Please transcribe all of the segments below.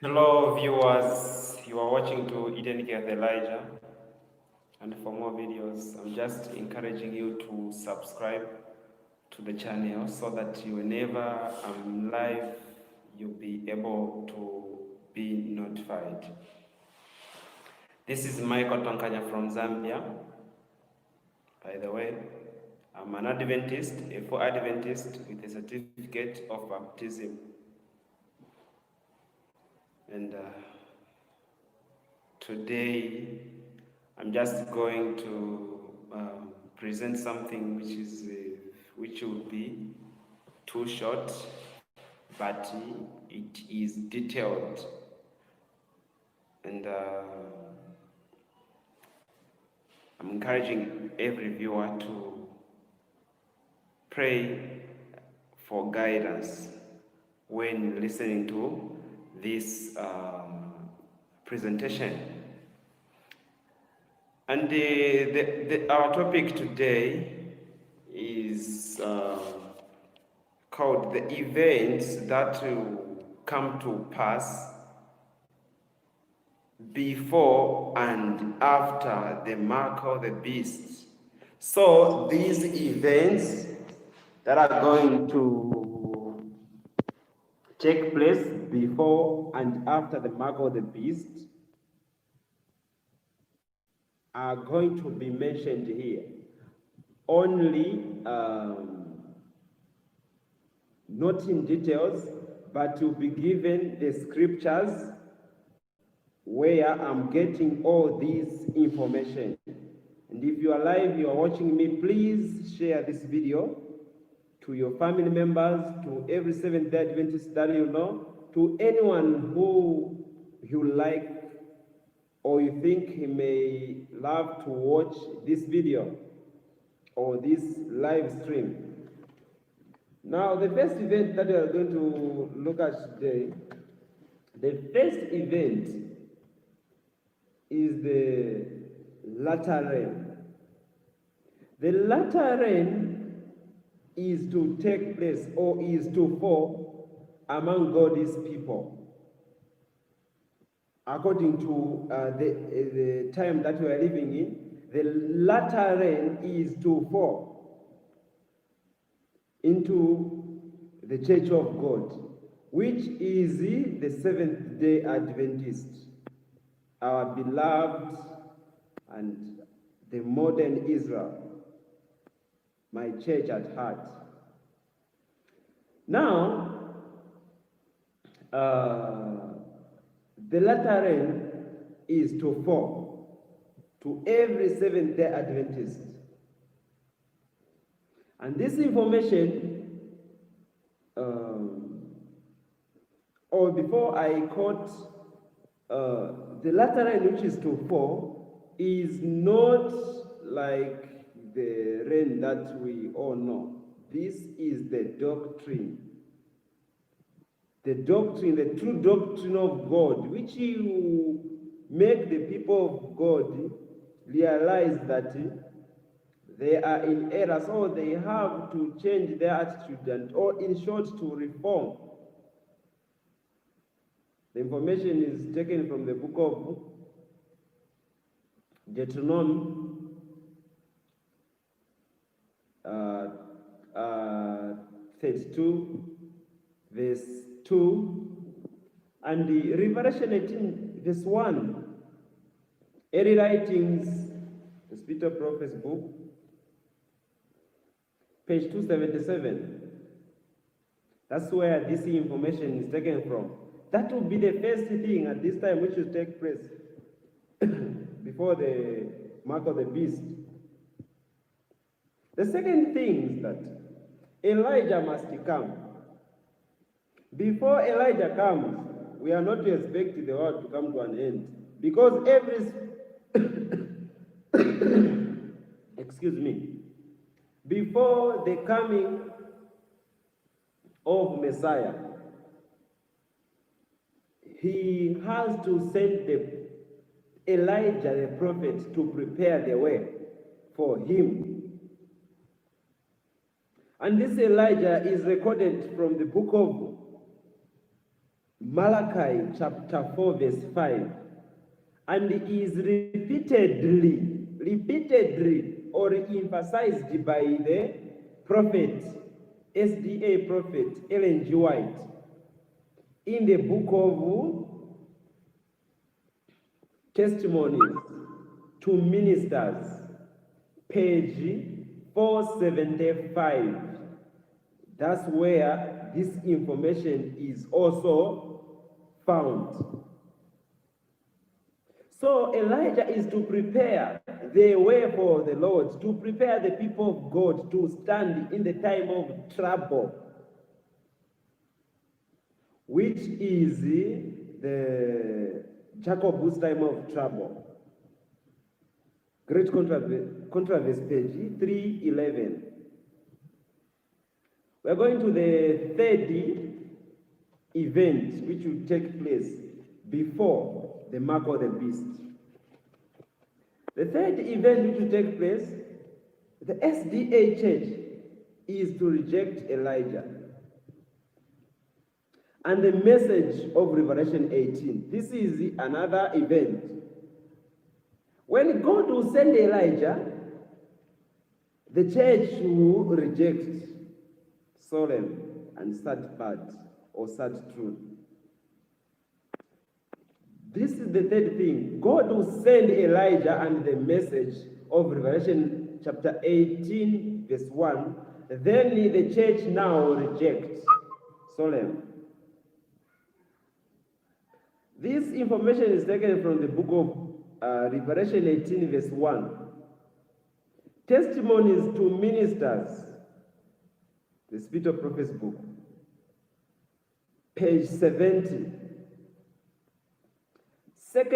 Hello viewers, you are watching to Eden Care Elijah, and for more videos I'm just encouraging you to subscribe to the channel so that whenever I'm live you'll be able to be notified. This is Michael Tonkanya from Zambia. By the way, I'm an Adventist, a full Adventist with a certificate of baptism, and today I'm just going to present something which will be too short, but it is detailed, and I'm encouraging every viewer to pray for guidance when listening to this presentation. And our topic today is called the events that will come to pass before and after the mark of the beast. So these events that are going to take place before and after the mark of the beast are going to be mentioned here. Only not in details, but to be given the scriptures where I'm getting all this information. And if you are live, you are watching me, please share this video to your family members, to every Seventh-day Adventist that you know, to anyone who you like or you think he may love to watch this video or this live stream. Now, the first event that we are going to look at today, the first event is the latter rain. The latter rain is to take place or is to fall among God's people. According to the time that we are living in, the latter rain is to fall into the Church of God, which is the Seventh-day Adventist, our beloved and the modern Israel, my church at heart. Now, the latter rain is to fall to every Seventh-day Adventist. And this information, or before I quote, the latter rain which is to fall is not like the rain that we all know. This is the doctrine. The doctrine, the true doctrine of God, which will make the people of God realize that they are in error, so they have to change their attitude and, or in short, to reform. The information is taken from the book of Deuteronomy, 32, verse 2, and the Revelation 18, verse 1. Early Writings, the Spirit of Prophets book, page 277. That's where this information is taken from. That will be the first thing at this time which will take place before the mark of the beast. The second thing is that Elijah must come. Before Elijah comes, we are not to expect the world to come to an end. Because every excuse me, before the coming of Messiah, he has to send Elijah the prophet to prepare the way for him. And this Elijah is recorded from the book of Malachi chapter 4 verse 5, and is repeatedly or emphasized by the prophet, SDA prophet Ellen G. White in the book of Testimonies to Ministers, page 475. That's where this information is also found. So Elijah is to prepare the way for the Lord, to prepare the people of God to stand in the time of trouble, which is the Jacob's time of trouble. Great Controversy, page 311. We're going to the third event which will take place before the mark of the beast. The third event which will take place, the SDA church is to reject Elijah and the message of Revelation 18. This is another event. When God will send Elijah, the church will reject solemn and sad part or sad truth. This is the third thing. God will send Elijah and the message of Revelation chapter 18 verse 1. Then the church now rejects solemn. This information is taken from the book of Revelation 18 verse 1. Testimonies to Ministers, the Spirit of Prophets book, page 70. 1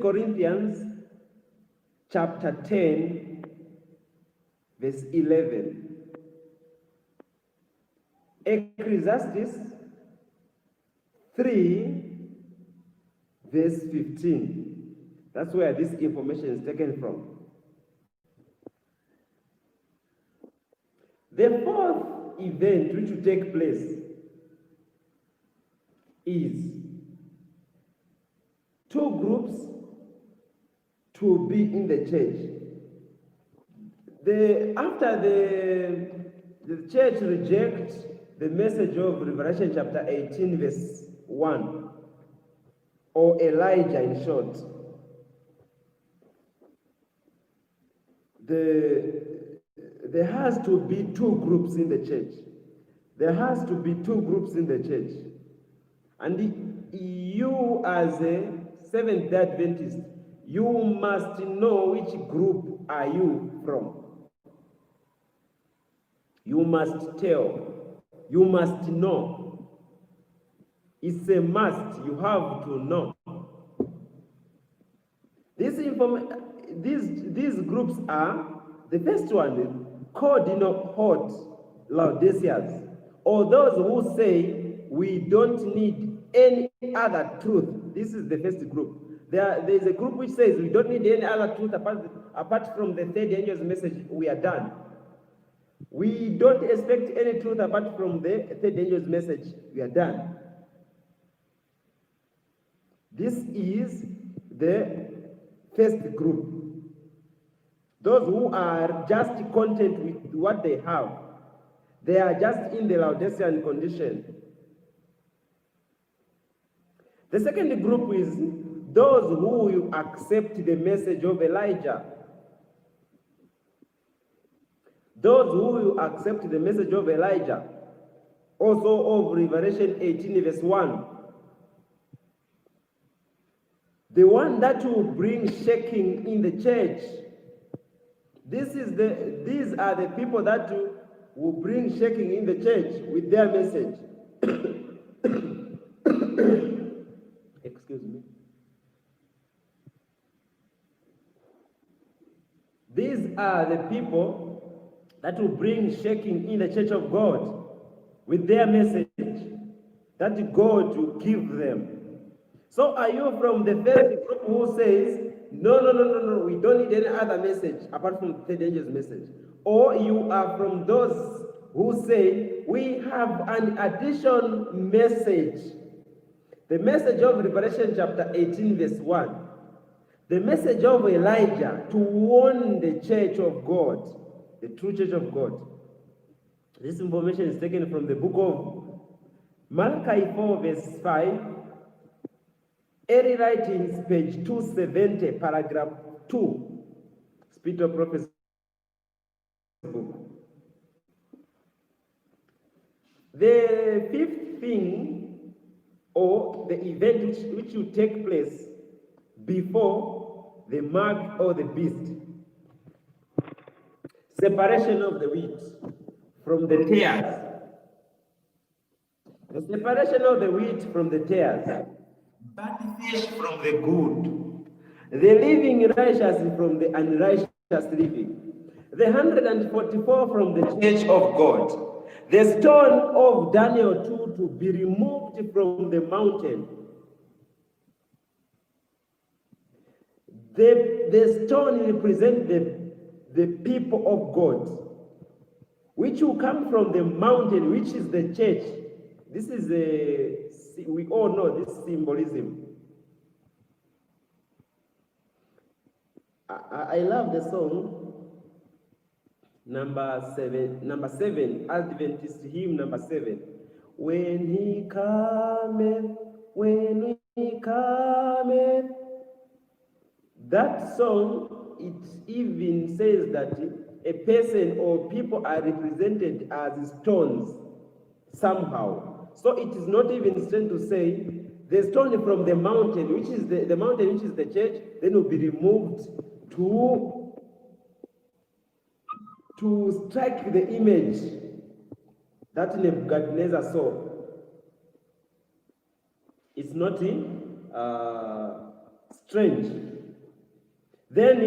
Corinthians chapter 10 verse 11. Ecclesiastes 3 verse 15. That's where this information is taken from. The fourth event which will take place is two groups to be in the church. After the church rejects the message of Revelation chapter 18 verse 1, or Elijah in short, there has to be two groups in the church. There has to be two groups in the church. And you as a Seventh-day Adventist, you must know which group are you from. You must tell. You must know. It's a must. You have to know. These groups are, the first one, hot Laodiceans, or those who say we don't need any other truth. This is the first group. There is a group which says we don't need any other truth apart from the third angel's message. We are done. We don't expect any truth apart from the third angel's message. We are done. This is the first group. Those who are just content with what they have. They are just in the Laodicean condition. The second group is those who accept the message of Elijah. Those who accept the message of Elijah, also of Revelation 18 verse 1. The one that will bring shaking in the church. These are the people that will bring shaking in the church with their message. Excuse me. These are the people that will bring shaking in the church of God with their message that God will give them. So are you from the first group who says, no, we don't need any other message apart from the third angel's message? Or you are from those who say, we have an additional message. The message of Revelation chapter 18 verse 1. The message of Elijah to warn the church of God, the true church of God. This information is taken from the book of Malachi 4 verse 5. Early writings, page 270, paragraph 2. Spirit of Prophecy book. The fifth thing, or the event which will take place before the mark or the beast. Separation of the wheat from the tares. The separation of the wheat from the tares. Bad fish from the good. The living righteous from the unrighteous living. The 144 from the church of God. The stone of Daniel 2 to be removed from the mountain. The stone represents the people of God, which will come from the mountain, which is the church. This is we all know this symbolism. I love the song number 7, Adventist hymn number 7. When he cometh, that song, it even says that a person or people are represented as stones somehow. So it is not even strange to say the stone from the mountain, which is the mountain which is the church, then will be removed to strike the image that Nebuchadnezzar saw. It's not strange. Then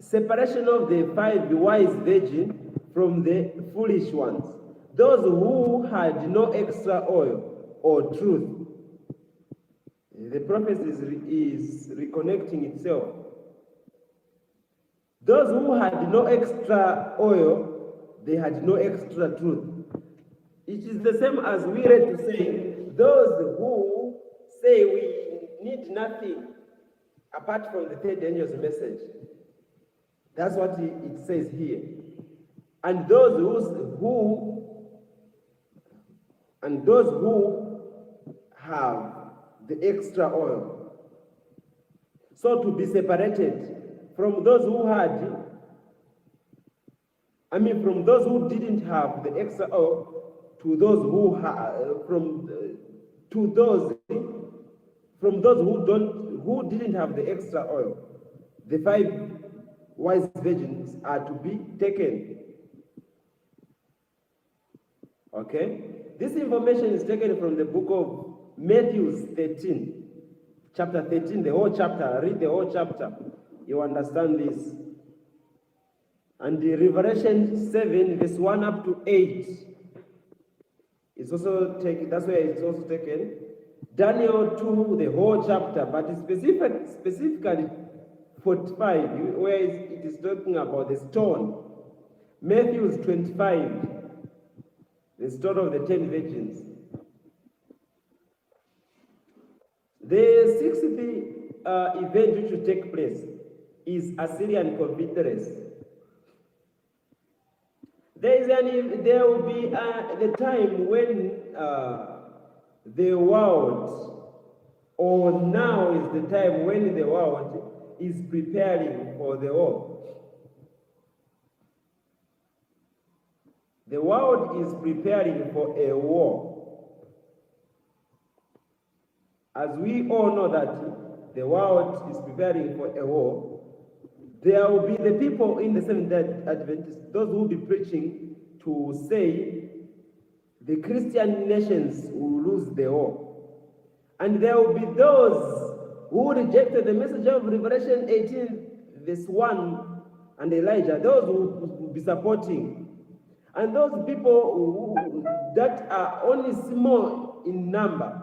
separation of the 5 wise virgins from the foolish ones, those who had no extra oil or truth. The prophecy is reconnecting itself. Those who had no extra oil, they had no extra truth. It is the same as we read to say, those who say we need nothing apart from the third angel's message. That's what it says here. And those who have the extra oil. So to be separated from those who had, from those who didn't have the extra oil, to those who who didn't have the extra oil. The 5 wise virgins are to be taken. Okay? This information is taken from the book of Matthew 13, chapter 13, the whole chapter. Read the whole chapter. You understand this. And the Revelation 7, verse 1 up to 8. It's also taken, that's where it's also taken. Daniel 2, the whole chapter, but specifically 45, where it is talking about the stone. Matthew 25, the stone of the 10 virgins. The 60th event which will take place is Assyrian Confederacy. There will be the time when the world, or now is the time when the world is preparing for the war. The world is preparing for a war. As we all know that the world is preparing for a war, there will be the people in the Seventh-day Adventists, those who will be preaching to say the Christian nations will lose the war. And there will be those who rejected the message of Revelation 18, verse 1, and Elijah, those who will be supporting. And those people that are only small in number,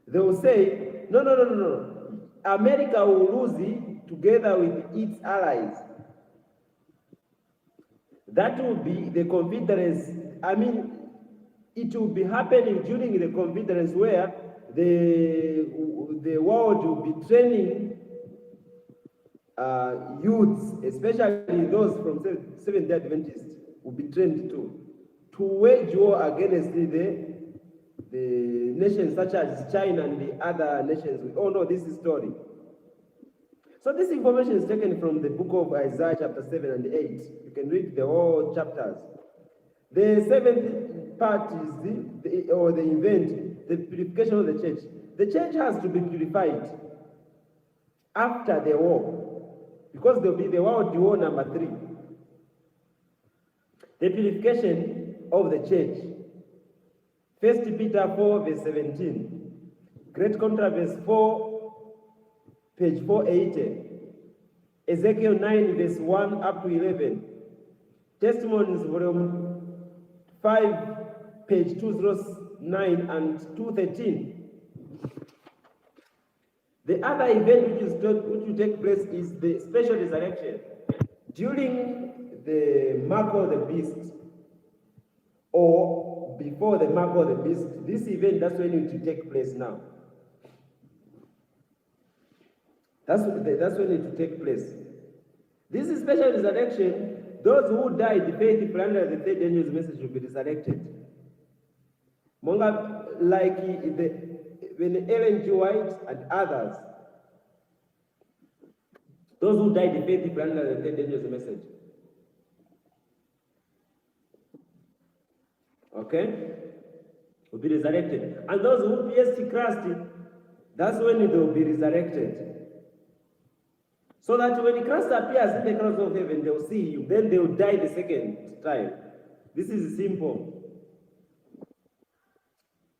they will say, no. America will lose it together with its allies. That will be the confidence. I mean, it will be happening during the confidence where the world will be training youths, especially those from Seventh-day Adventists, will be trained to wage war against the nations such as China and the other nations. We all know this story. So this information is taken from the book of Isaiah chapter 7 and 8. You can read the whole chapters. The seventh part is the event, the purification of the church. The church has to be purified after the war, because there will be the World War number 3. The purification of the church. 1 Peter 4 verse 17. Great Controversy 4, page 480. Ezekiel 9 verse 1 up to 11. Testimonies volume 5, page 209 and 213. The other event which will take place is the special resurrection. During the mark of the beast, or before the mark of the beast, this event, that's when it will take place now. That's when it will take place. This is special resurrection. Those who died faithful under the third angel's message will be resurrected. Monga, like when Ellen G. White and others, those who died faithful under the third angel's message. Okay? Will be resurrected. And those who pierced Christ, that's when they will be resurrected. So that when Christ appears in the clouds of heaven, they will see him. Then they will die the second time. This is simple.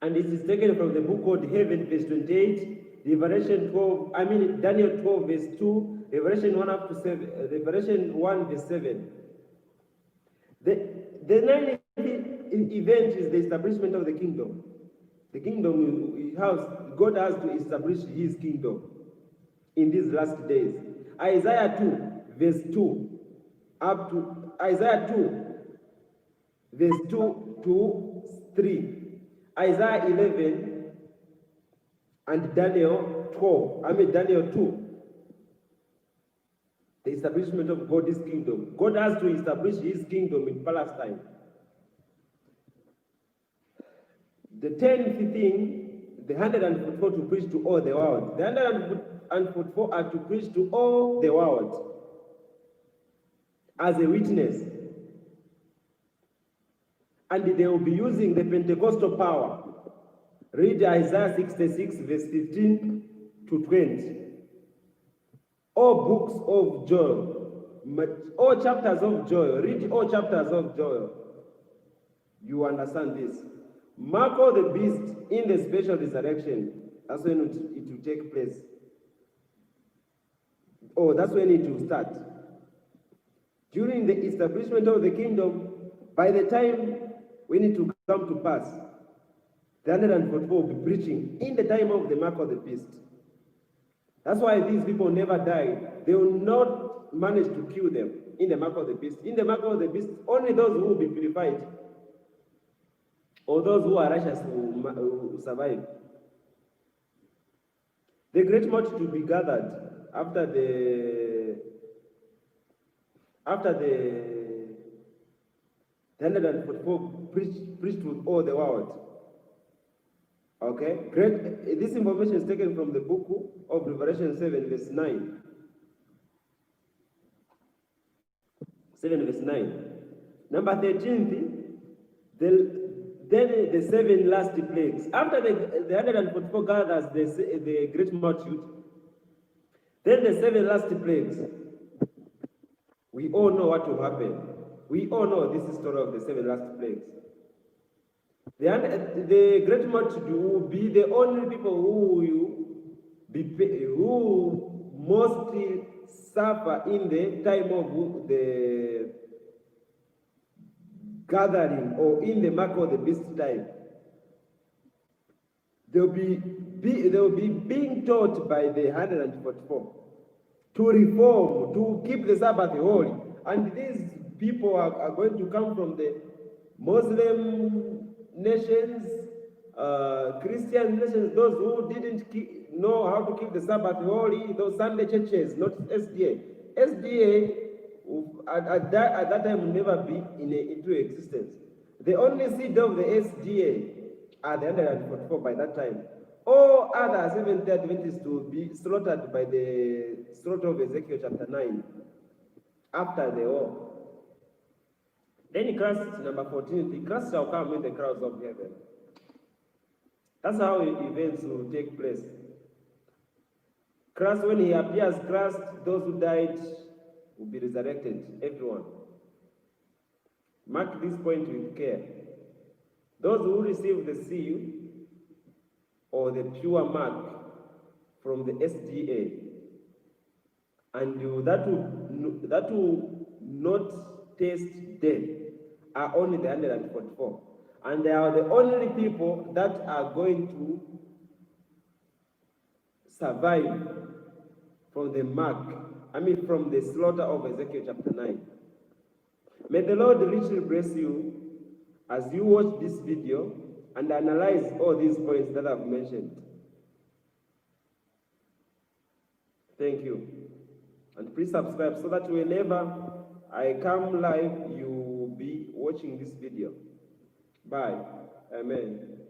And it is taken from the book called Heaven, verse 28, Revelation 12, Daniel 12, verse 2, Revelation 1 up to 7, Revelation 1, verse 7. The ninth event is the establishment of the kingdom. The kingdom, God has to establish his kingdom in these last days. Isaiah 2, verse 2, up to Isaiah 2, verse 2 to 3. Isaiah 11 and Daniel 2. The establishment of God's kingdom. God has to establish his kingdom in Palestine. The 10th thing, the 144 to preach to all the world. The 144 are to preach to all the world as a witness. And they will be using the Pentecostal power. Read Isaiah 66, verse 15 to 20. All books of Joel, all chapters of Joel, read all chapters of Joel. You understand this. Mark of the beast in the special resurrection. That's when it will take place. That's when it will start. During the establishment of the kingdom, by the time when it will come to pass, the 144 will be preaching in the time of the mark of the beast. That's why these people never died. They will not manage to kill them in the mark of the beast. In the mark of the beast, only those who will be purified or those who are righteous will survive. The great multitude will be gathered after the 144 preached with all the world. Okay? Great. This information is taken from the book of Revelation 7, verse 9. 7, verse 9. Number 13, then the 7 last plagues. After the 144 gathers the great multitude, then the 7 last plagues. We all know what will happen. We all know this story of the 7 last plagues. The great multitude will be the only people who mostly suffer in the time of the gathering or in the mark of the beast time. They will be being taught by the 144 to reform, to keep the Sabbath holy. And these people are going to come from the Muslim nations, Christian nations, those who didn't know how to keep the Sabbath holy, those Sunday churches, not SDA. SDA at that time will never be into existence. The only seed of the SDA are the 144 by that time. All other Seventh-day Adventists will be slaughtered by the slaughter of Ezekiel chapter 9 after the war. Then Christ, number 14, the Christ shall come in the clouds of heaven. That's how events will take place. Christ, when he appears, Christ, those who died will be resurrected, everyone. Mark this point with care. Those who receive the seal or the pure mark from the SDA, and that will not taste death, are only the 144. And they are the only people that are going to survive from the from the slaughter of Ezekiel chapter 9. May the Lord richly bless you as you watch this video and analyze all these points that I've mentioned. Thank you. And please subscribe so that whenever I come live, you will be watching this video. Bye. Amen.